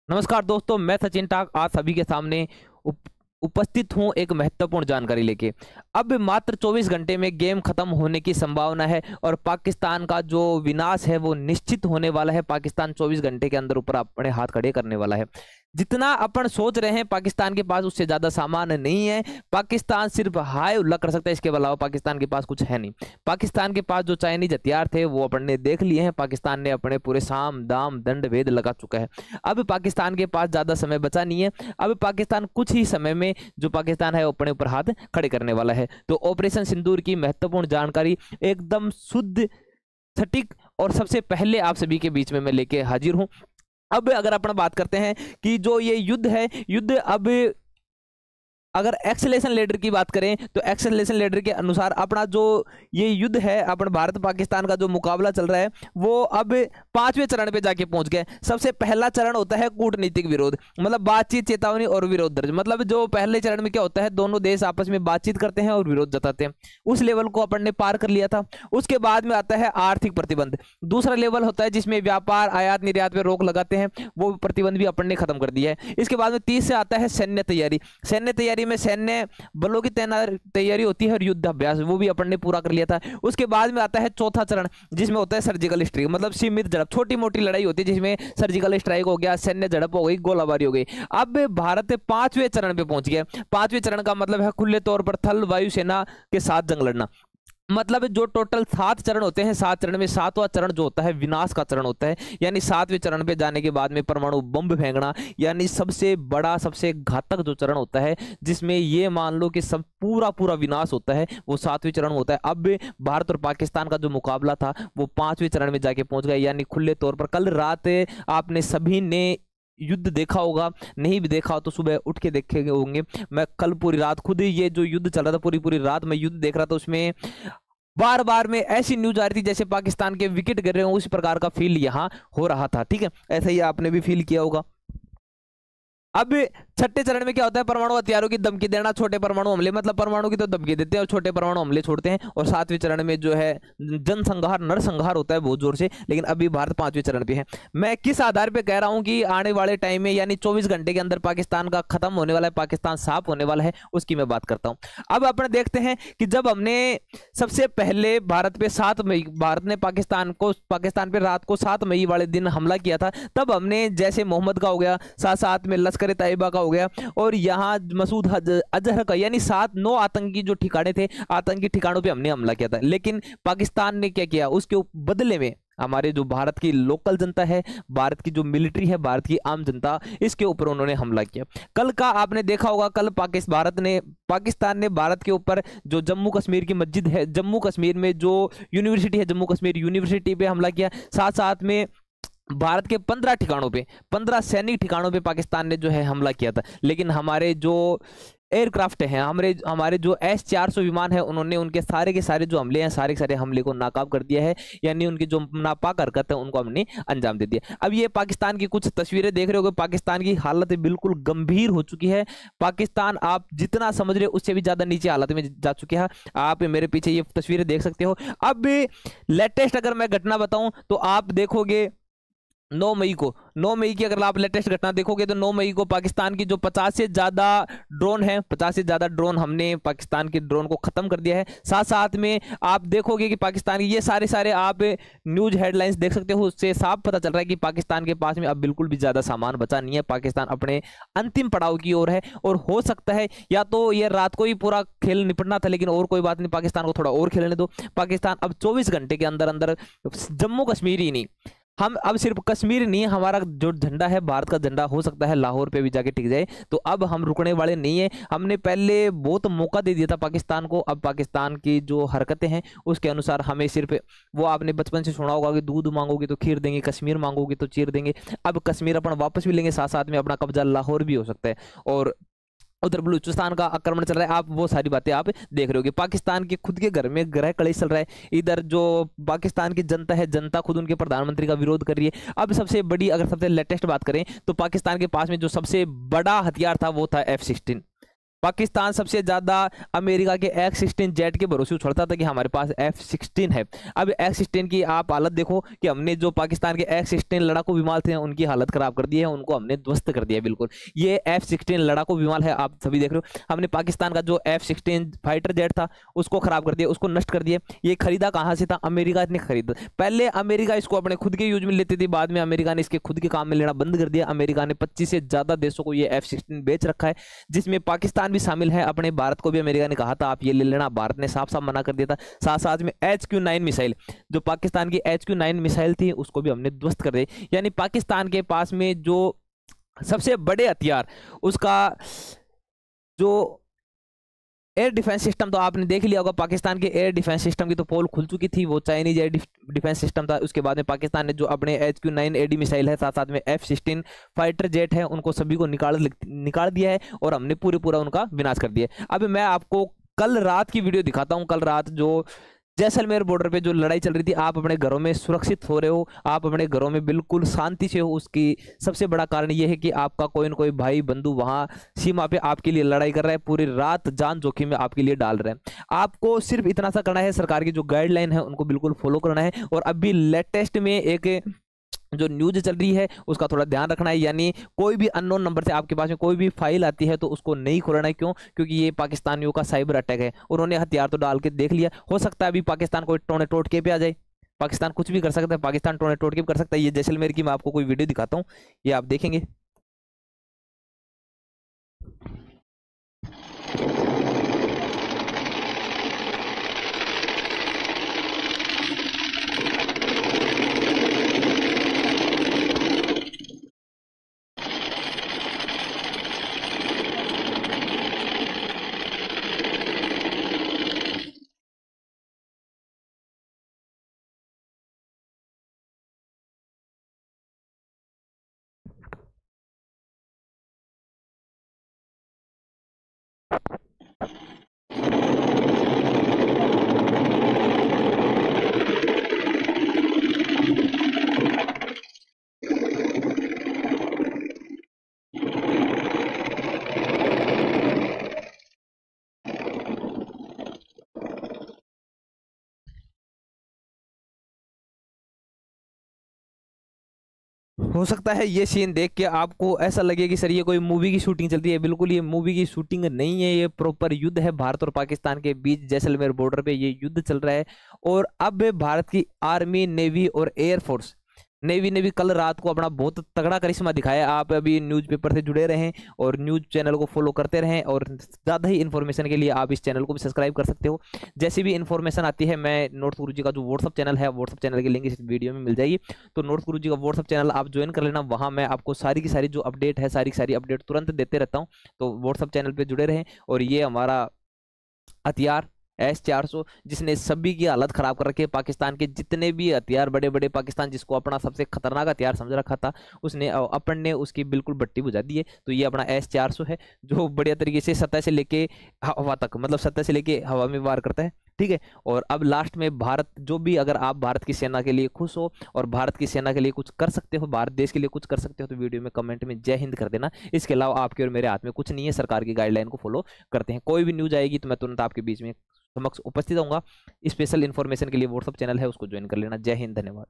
नमस्कार दोस्तों, मैं सचिन टाक आज सभी के सामने उप, उपस्थित हूं एक महत्वपूर्ण जानकारी लेके। अब मात्र 24 घंटे में गेम खत्म होने की संभावना है और पाकिस्तान का जो विनाश है वो निश्चित होने वाला है। पाकिस्तान 24 घंटे के अंदर ऊपर अपने हाथ खड़े करने वाला है। जितना अपन सोच रहे हैं पाकिस्तान के पास उससे ज्यादा सामान नहीं है। पाकिस्तान सिर्फ हाय उल्ला कर सकता है, इसके अलावा पाकिस्तान के पास कुछ है नहीं। पाकिस्तान के पास जो चाइनीज हथियार थे वो अपन ने देख लिए हैं। पाकिस्तान ने अपने पूरे साम दाम दंड भेद लगा चुका है। अब पाकिस्तान के पास ज्यादा समय बचा नहीं है। अब पाकिस्तान कुछ ही समय में जो पाकिस्तान है अपने ऊपर हाथ खड़े करने वाला है। तो ऑपरेशन सिंदूर की महत्वपूर्ण जानकारी एकदम शुद्ध, सटीक और सबसे पहले आप सभी के बीच में मैं लेके हाजिर हूं। अब अगर अपन बात करते हैं कि जो ये युद्ध है, युद्ध अब अगर एक्सेलेशन लेडर की बात करें तो एक्सेलेशन लेडर के अनुसार अपना जो ये युद्ध है, अपन भारत पाकिस्तान का जो मुकाबला चल रहा है वो अब 5वें चरण पे जाके पहुंच गए। सबसे पहला चरण होता है कूटनीतिक विरोध, मतलब बातचीत, चेतावनी और विरोध दर्ज। मतलब जो पहले चरण में क्या होता है, दोनों देश आपस में बातचीत करते हैं और विरोध जताते हैं। उस लेवल को अपन ने पार कर लिया था। उसके बाद में आता है आर्थिक प्रतिबंध। दूसरा लेवल होता है जिसमें व्यापार, आयात निर्यात पे रोक लगाते हैं, वो प्रतिबंध भी अपन ने खत्म कर दिया है। इसके बाद में 30 से आता है सैन्य तैयारी। सैन्य तैयारी में सैन्य बलों की तैयारी होती है और युद्ध अभ्यास, वो भी अपन ने पूरा कर लिया था। उसके बाद में आता है चौथा चरण जिसमें होता है सर्जिकल स्ट्राइक, मतलब सीमित झड़प, छोटी मोटी लड़ाई होती है जिसमें सर्जिकल स्ट्राइक हो गया, सैन्य झड़प हो गई, गोलाबारी हो गई। अब भारत 5वें चरण पे पहुंच गया। 5वें चरण का मतलब है खुले तौर पर थल वायुसेना के साथ जंग लड़ना। मतलब जो टोटल 7 चरण होते हैं, 7 चरण में 7वां चरण जो होता है विनाश का चरण होता है। यानी 7वें चरण पे जाने के बाद में परमाणु बम फेंकना, यानी सबसे बड़ा, सबसे घातक जो चरण होता है जिसमें ये मान लो कि सब पूरा पूरा विनाश होता है, वो 7वें चरण होता है। अब भारत और पाकिस्तान का जो मुकाबला था वो 5वें चरण में जाके पहुंच गया, यानी खुले तौर पर। कल रात आपने सभी ने युद्ध देखा होगा, नहीं भी देखा हो तो सुबह उठ के देखे होंगे। मैं कल पूरी रात खुद ही ये जो युद्ध चल रहा था, पूरी पूरी रात मैं युद्ध देख रहा था। उसमें बार बार में ऐसी न्यूज आ रही थी जैसे पाकिस्तान के विकेट गिर रहे हो, उस प्रकार का फील यहां हो रहा था। ठीक है, ऐसा ही आपने भी फील किया होगा। अब छठे चरण में क्या होता है, परमाणु हथियारों की धमकी देना, छोटे परमाणु हमले, मतलब परमाणु की तो धमकी देते हैं और छोटे परमाणु हमले छोड़ते हैं। और 7वें चरण में जो है जनसंहार, नरसंहार होता है बहुत जोर से। लेकिन अभी भारत 5वें चरण पे है। मैं किस आधार पे कह रहा हूं कि आने वाले टाइम में यानी 24 घंटे के अंदर पाकिस्तान का खत्म होने वाला है, पाकिस्तान साफ होने वाला है, उसकी मैं बात करता हूं। अब अपन देखते हैं कि जब हमने सबसे पहले भारत पे 7 मई, भारत ने पाकिस्तान पे रात को 7 मई वाले दिन हमला किया था, तब हमने जैसे मोहम्मद का हो गया, साथ साथ में लश्कर तैयबा का हो गया और यहाँ मसूद अजहर का, यानी 7-9 आतंकी जो ठिकाने थे, आतंकी ठिकानों पे हमने हमला किया था। लेकिन पाकिस्तान ने क्या किया, उसके बदले में हमारे जो भारत की लोकल जनता है, भारत की जो मिलिट्री है, भारत की आम जनता, इसके ऊपर उन्होंने हमला किया। कल का आपने देखा होगा, कल पाकिस्तान ने भारत के ऊपर जो जम्मू कश्मीर की मस्जिद है, जम्मू कश्मीर में जो यूनिवर्सिटी है, जम्मू कश्मीर यूनिवर्सिटी पे हमला किया। साथ साथ में भारत के 15 ठिकानों पे, 15 सैनिक ठिकानों पे पाकिस्तान ने जो है हमला किया था। लेकिन हमारे जो एयरक्राफ्ट हैं, हमारे जो S-400 विमान है, उन्होंने उनके सारे के सारे जो हमले हैं, सारे के सारे हमले को नाकाब कर दिया है। यानी उनकी जो नापाक हरकत है उनको हमने अंजाम दे दिया। अब ये पाकिस्तान की कुछ तस्वीरें देख रहे हो, पाकिस्तान की हालत बिल्कुल गंभीर हो चुकी है। पाकिस्तान आप जितना समझ रहे हो उससे भी ज्यादा नीचे हालत में जा चुके हैं। आप मेरे पीछे ये तस्वीरें देख सकते हो। अब लेटेस्ट अगर मैं घटना बताऊं तो आप देखोगे 9 मई की अगर आप लेटेस्ट घटना देखोगे तो 9 मई को पाकिस्तान की जो 50 से ज्यादा ड्रोन है, 50 से ज्यादा ड्रोन हमने पाकिस्तान के ड्रोन को खत्म कर दिया है। साथ साथ में आप देखोगे कि पाकिस्तान की ये सारे आप न्यूज हेडलाइंस देख सकते हो, उससे साफ पता चल रहा है कि पाकिस्तान के पास में अब बिल्कुल भी ज्यादा सामान बचा नहीं है। पाकिस्तान अपने अंतिम पड़ाव की ओर है और हो सकता है या तो ये रात को ही पूरा खेल निपटना था, लेकिन और कोई बात नहीं, पाकिस्तान को थोड़ा और खेलने दो। पाकिस्तान अब 24 घंटे के अंदर अंदर जम्मू कश्मीर ही नहीं, हम अब सिर्फ कश्मीर नहीं, हमारा जो झंडा है, भारत का झंडा, हो सकता है लाहौर पे भी जाके टिक जाए। तो अब हम रुकने वाले नहीं है। हमने पहले बहुत मौका दे दिया था पाकिस्तान को। अब पाकिस्तान की जो हरकतें हैं उसके अनुसार हमें सिर्फ, वो आपने बचपन से सुना होगा कि दूध मांगोगे तो खीर देंगे, कश्मीर मांगोगे तो चीर देंगे। अब कश्मीर अपन वापस भी लेंगे, साथ साथ में अपना कब्जा लाहौर भी हो सकता है और उधर बलूचिस्तान का आक्रमण चल रहा है। आप वो सारी बातें आप देख रहे हो कि पाकिस्तान के खुद के घर में गृह कलेश चल रहा है। इधर जो पाकिस्तान की जनता है, जनता खुद उनके प्रधानमंत्री का विरोध कर रही है। अब सबसे बड़ी, अगर सबसे लेटेस्ट बात करें तो पाकिस्तान के पास में जो सबसे बड़ा हथियार था वो था F-16। पाकिस्तान सबसे ज्यादा अमेरिका के F-16 जेट के भरोसे उछलता था कि हमारे पास F-16 है। अब F-16 की आप हालत देखो कि हमने जो पाकिस्तान के F-16 लड़ाकू विमान थे उनकी हालत खराब कर दी है, उनको हमने ध्वस्त कर दिया बिल्कुल। ये F-16 लड़ाकू विमान है, आप सभी देख रहे हो। हमने पाकिस्तान का जो F-16 फाइटर जेट था उसको खराब कर दिया, उसको नष्ट कर दिया। ये खरीदा कहाँ से था? अमेरिका ने खरीदा। पहले अमेरिका इसको अपने खुद के यूज में लेती थी, बाद में अमेरिका ने इसके खुद के काम में लेना बंद कर दिया। अमेरिका ने 25 से ज्यादा देशों को ये F-16 बेच रखा है, जिसमें पाकिस्तान भी शामिल है। अपने भारत को भी अमेरिका ने कहा था आप ये ले लेना, भारत ने साफ साफ मना कर दिया था। साथ साथ में HQ-9 मिसाइल, जो पाकिस्तान की HQ-9 मिसाइल थी उसको भी हमने ध्वस्त कर दिया। यानी पाकिस्तान के पास में जो सबसे बड़े हथियार, उसका जो एयर डिफेंस सिस्टम, तो आपने देख लिया होगा पाकिस्तान के एयर डिफेंस सिस्टम की तो पोल खुल चुकी थी, वो चाइनीज एयर डिफेंस सिस्टम था। उसके बाद में पाकिस्तान ने जो अपने HQ-9 AD मिसाइल है, साथ साथ में F-16 फाइटर जेट है, उनको सभी को निकाल दिया है और हमने पूरा उनका विनाश कर दिया। अब मैं आपको कल रात की वीडियो दिखाता हूँ। कल रात जो जैसलमेर बॉर्डर पे जो लड़ाई चल रही थी, आप अपने घरों में सुरक्षित हो रहे हो, आप अपने घरों में बिल्कुल शांति से हो, उसकी सबसे बड़ा कारण ये है कि आपका कोई न कोई भाई बंधु वहां सीमा पे आपके लिए लड़ाई कर रहा है, पूरी रात जान जोखिम में आपके लिए डाल रहे हैं। आपको सिर्फ इतना सा करना है, सरकार की जो गाइडलाइन है उनको बिल्कुल फॉलो करना है। और अभी लेटेस्ट में एक जो न्यूज चल रही है उसका थोड़ा ध्यान रखना है। यानी कोई भी अननोन नंबर से आपके पास में कोई भी फाइल आती है तो उसको नहीं खोलना है। क्यों? क्योंकि ये पाकिस्तानियों का साइबर अटैक है। उन्होंने हथियार तो डाल के देख लिया, हो सकता है अभी पाकिस्तान कोई टोने टोटके पे आ जाए। पाकिस्तान कुछ भी कर सकता है, पाकिस्तान टोने टोटके पे कर सकता है। ये जैसलमेर की मैं आपको कोई वीडियो दिखाता हूँ, ये आप देखेंगे। हो सकता है ये सीन देख के आपको ऐसा लगे कि सर ये कोई मूवी की शूटिंग चलती है। बिल्कुल ये मूवी की शूटिंग नहीं है, ये प्रॉपर युद्ध है भारत और पाकिस्तान के बीच। जैसलमेर बॉर्डर पे ये युद्ध चल रहा है। और अब भारत की आर्मी, नेवी और एयरफोर्स, नेवी ने भी कल रात को अपना बहुत तगड़ा करिश्मा दिखाया। आप अभी न्यूज़पेपर से जुड़े रहें और न्यूज़ चैनल को फॉलो करते रहें, और ज़्यादा ही इन्फॉर्मेशन के लिए आप इस चैनल को भी सब्सक्राइब कर सकते हो। जैसी भी इन्फॉर्मेशन आती है, मैं नॉर्थ गुरुजी का जो व्हाट्सअप चैनल है, व्हाट्सअप चैनल की लिंक इस वीडियो में मिल जाएगी। तो नॉर्थ गुरुजी का व्हाट्सअप चैनल आप ज्वाइन कर लेना, वहाँ मैं आपको सारी की सारी जो अपडेट है, सारी की सारी अपडेट तुरंत देते रहता हूँ। तो व्हाट्सअप चैनल पर जुड़े रहें। और ये हमारा हथियार S-400 जिसने सभी की हालत खराब कर रखी है। पाकिस्तान के जितने भी हथियार, बड़े बड़े पाकिस्तान जिसको अपना सबसे खतरनाक हथियार समझ रखा था, उसने अपन ने उसकी बिल्कुल भट्टी बुझा दी है। तो ये अपना S-400 है, जो बढ़िया तरीके से सतह से लेके हवा तक, मतलब सतह से लेके हवा में वार करता है। ठीक है। और अब लास्ट में भारत, जो भी, अगर आप भारत की सेना के लिए खुश हो और भारत की सेना के लिए कुछ कर सकते हो, भारत देश के लिए कुछ कर सकते हो, तो वीडियो में कमेंट में जय हिंद कर देना। इसके अलावा आपके और मेरे हाथ में कुछ नहीं है, सरकार की गाइडलाइन को फॉलो करते हैं। कोई भी न्यूज आएगी तो मैं तुरंत आपके बीच में समक्ष उपस्थित होऊंगा। स्पेशल इन्फॉर्मेशन के लिए व्हाट्सअप चैनल है, उसको ज्वाइन कर लेना। जय हिंद, धन्यवाद।